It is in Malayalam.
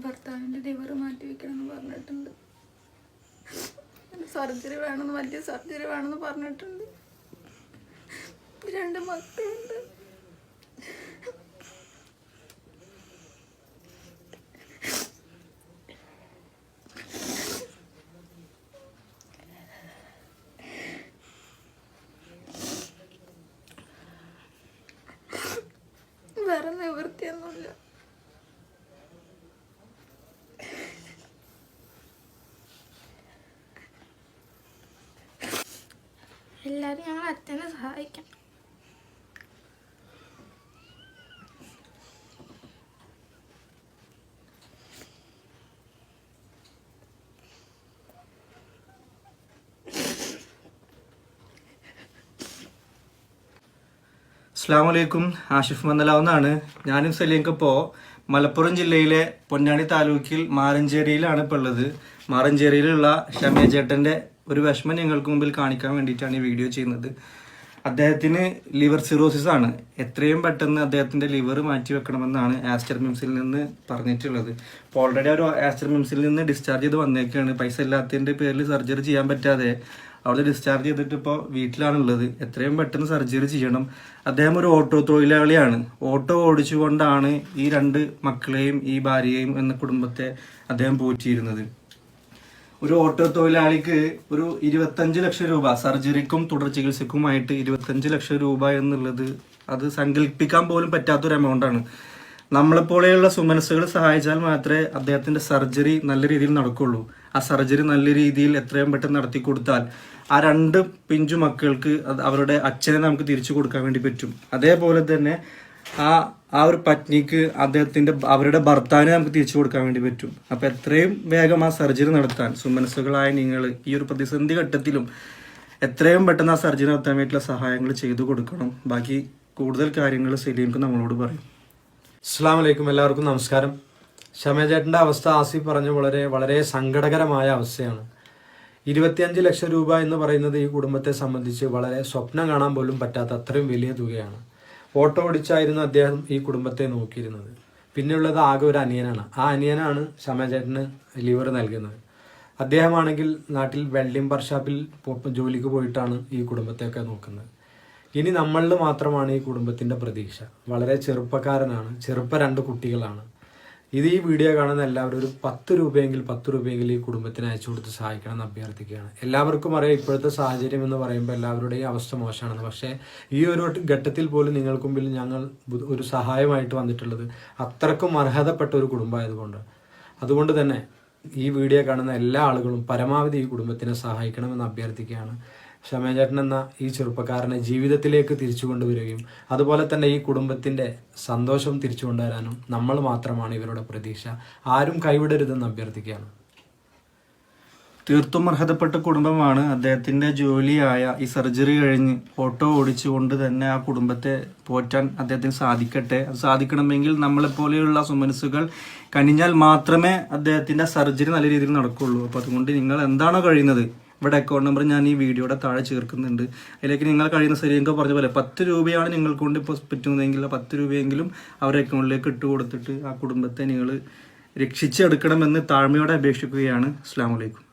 ഭർത്താവിൻ്റെ ലിവർ മാറ്റി വെക്കണമെന്ന് പറഞ്ഞിട്ടുണ്ട്. സർജറി വേണമെന്ന്, വലിയ സർജറി വേണമെന്ന് പറഞ്ഞിട്ടുണ്ട്. 2 മക്കളുണ്ട്. വേറെ നിവൃത്തിയൊന്നുമില്ല. എല്ലാവരും ഞങ്ങൾ അച്ഛനെ സഹായിക്കാം. അസ്സലാമു അലൈക്കും. ആഷിഫ് മന്ദലാവുന്നാണ്. ഞാനും സലീംക്കിപ്പോൾ മലപ്പുറം ജില്ലയിലെ പൊന്നാനി താലൂക്കിൽ മാറഞ്ചേരിയിലാണ് ഇപ്പോൾ ഉള്ളത്. മാറഞ്ചേരിയിലുള്ള ഷമീർ ചേട്ടൻ്റെ ഒരു വിഷമം ഞങ്ങൾക്ക് മുമ്പിൽ കാണിക്കാൻ വേണ്ടിയിട്ടാണ് ഈ വീഡിയോ ചെയ്യുന്നത്. അദ്ദേഹത്തിന് ലിവർ സിറോസിസ് ആണ്. എത്രയും പെട്ടെന്ന് അദ്ദേഹത്തിൻ്റെ ലിവർ മാറ്റി വെക്കണമെന്നാണ് ആസ്റ്റർ മിംസിൽ നിന്ന് പറഞ്ഞിട്ടുള്ളത്. ഇപ്പോൾ ഓൾറെഡി ഒരു ആസ്റ്റർ മിംസിൽ നിന്ന് ഡിസ്ചാർജ് ചെയ്ത് വന്നേക്കാണ്. പൈസ ഇല്ലാത്തതിൻ്റെ പേരിൽ സർജറി ചെയ്യാൻ പറ്റാതെ അവിടെ ഡിസ്ചാർജ് ചെയ്തിട്ട് ഇപ്പോൾ വീട്ടിലാണുള്ളത്. എത്രയും പെട്ടെന്ന് സർജറി ചെയ്യണം. അദ്ദേഹം ഒരു ഓട്ടോ തൊഴിലാളിയാണ്. ഓട്ടോ ഓടിച്ചുകൊണ്ടാണ് ഈ 2 മക്കളെയും ഈ ഭാര്യയെയും എന്ന കുടുംബത്തെ അദ്ദേഹം പോറ്റിയിരുന്നത്. ഒരു ഓട്ടോ തൊഴിലാളിക്ക് ഒരു 25 ലക്ഷം രൂപ സർജറിക്കും തുടർ ചികിത്സക്കുമായിട്ട് 25 ലക്ഷം രൂപ എന്നുള്ളത് അത് സങ്കല്പിക്കാൻ പോലും പറ്റാത്തൊരു എമൗണ്ടാണ്. നമ്മളെപ്പോലെയുള്ള സുമനസ്സുകൾ സഹായിച്ചാൽ മാത്രമേ അദ്ദേഹത്തിൻ്റെ സർജറി നല്ല രീതിയിൽ നടക്കുള്ളൂ. ആ സർജറി നല്ല രീതിയിൽ എത്രയും പെട്ടെന്ന് നടത്തി കൊടുത്താൽ ആ 2 പിഞ്ചു മക്കൾക്ക് അവരുടെ അച്ഛനെ നമുക്ക് തിരിച്ചു കൊടുക്കാൻ വേണ്ടി പറ്റും. അതേപോലെ തന്നെ ആ ഒരു പത്നിക്ക് അവരുടെ ഭർത്താവിനെ നമുക്ക് തിരിച്ചു കൊടുക്കാൻ വേണ്ടി പറ്റും. അപ്പം എത്രയും വേഗം ആ സർജറി നടത്താൻ സുമനസ്സുകളായ നിങ്ങൾ ഈ ഒരു പ്രതിസന്ധി ഘട്ടത്തിലും എത്രയും പെട്ടെന്ന് ആ സർജറി നടത്താൻ വേണ്ടിയിട്ടുള്ള സഹായങ്ങൾ ചെയ്തു കൊടുക്കണം. ബാക്കി കൂടുതൽ കാര്യങ്ങൾ സലീംക്ക് നമ്മളോട് പറയും. അസ്സലാമു അലൈക്കും. എല്ലാവർക്കും നമസ്കാരം. ഷമീർ ചേട്ടൻ്റെ അവസ്ഥ ആസിഫ് പറഞ്ഞ വളരെ വളരെ സങ്കടകരമായ അവസ്ഥയാണ്. 25 ലക്ഷം രൂപ എന്ന് പറയുന്നത് ഈ കുടുംബത്തെ സംബന്ധിച്ച് വളരെ സ്വപ്നം കാണാൻ പോലും പറ്റാത്ത അത്രയും വലിയ തുകയാണ്. ഓട്ടോ ഓടിച്ചായിരുന്നു അദ്ദേഹം ഈ കുടുംബത്തെ നോക്കിയിരുന്നത്. പിന്നെയുള്ളത് ആകെ ഒരു അനിയനാണ്. ആ അനിയനാണ് ഷമീർ ചേട്ടന് ലിവർ നൽകുന്നത്. അദ്ദേഹമാണെങ്കിൽ നാട്ടിൽ വെൽഡിംഗ് വർക്ക്ഷോപ്പിൽ ജോലിക്ക് പോയിട്ടാണ് ഈ കുടുംബത്തെയൊക്കെ നോക്കുന്നത്. ഇനി നമ്മളിൽ മാത്രമാണ് ഈ കുടുംബത്തിൻ്റെ പ്രതീക്ഷ. വളരെ ചെറുപ്പക്കാരനാണ്, ചെറുപ്പ 2 കുട്ടികളാണ്. ഇത് ഈ വീഡിയോ കാണുന്ന എല്ലാവരും ഒരു 10 രൂപയെങ്കിൽ ഈ കുടുംബത്തിന് അയച്ചു കൊടുത്ത് സഹായിക്കണം എന്ന് അഭ്യർത്ഥിക്കുകയാണ്. എല്ലാവർക്കും അറിയാം ഇപ്പോഴത്തെ സാഹചര്യം എന്ന് പറയുമ്പോൾ എല്ലാവരുടെയും അവസ്ഥ മോശമാണെന്ന്. പക്ഷേ ഈ ഒരു ഘട്ടത്തിൽ പോലും നിങ്ങൾക്ക് മുമ്പിൽ ഞങ്ങൾ ഒരു സഹായമായിട്ട് വന്നിട്ടുള്ളത് അത്രക്കും അർഹതപ്പെട്ട ഒരു കുടുംബമായതുകൊണ്ട്. അതുകൊണ്ട് തന്നെ ഈ വീഡിയോ കാണുന്ന എല്ലാ ആളുകളും പരമാവധി ഈ കുടുംബത്തിനെ സഹായിക്കണമെന്ന് അഭ്യർത്ഥിക്കുകയാണ്. ഷമീർ ചേട്ടൻ എന്ന ഈ ചെറുപ്പക്കാരനെ ജീവിതത്തിലേക്ക് തിരിച്ചു കൊണ്ടുവരികയും അതുപോലെ തന്നെ ഈ കുടുംബത്തിൻ്റെ സന്തോഷം തിരിച്ചു കൊണ്ടുവരാനും നമ്മൾ മാത്രമാണ് ഇവരുടെ പ്രതീക്ഷ. ആരും കൈവിടരുതെന്ന് അഭ്യർത്ഥിക്കുകയാണ്. തീർത്തും അർഹതപ്പെട്ട കുടുംബമാണ്. അദ്ദേഹത്തിൻ്റെ ജോലിയായ ഈ സർജറി കഴിഞ്ഞ് ഓട്ടോ ഓടിച്ചുകൊണ്ട് തന്നെ ആ കുടുംബത്തെ പോറ്റാൻ അദ്ദേഹത്തിന് സാധിക്കട്ടെ. അത് സാധിക്കണമെങ്കിൽ നമ്മളെപ്പോലെയുള്ള സുമനസ്സുകൾ കനിഞ്ഞാൽ മാത്രമേ അദ്ദേഹത്തിൻ്റെ സർജറി നല്ല രീതിയിൽ നടക്കുകയുള്ളൂ. അപ്പോൾ അതുകൊണ്ട് നിങ്ങൾ എന്താണോ കഴിയുന്നത്, ഇവിടെ അക്കൗണ്ട് നമ്പർ ഞാൻ ഈ വീഡിയോയുടെ താഴെ ചേർക്കുന്നുണ്ട്. അതിലേക്ക് നിങ്ങൾ കഴിയുന്ന സലീംക്ക പറഞ്ഞ പോലെ 10 രൂപയാണ് നിങ്ങൾക്ക് കൊണ്ട് ഇപ്പോൾ പറ്റുന്നതെങ്കിൽ 10 രൂപയെങ്കിലും അവരുടെ അക്കൗണ്ടിലേക്ക് ഇട്ട് കൊടുത്തിട്ട് ആ കുടുംബത്തെ നിങ്ങൾ രക്ഷിച്ചെടുക്കണമെന്ന് താഴ്മയോടെ അപേക്ഷിക്കുകയാണ്. അസ്സലാമു അലൈക്കും.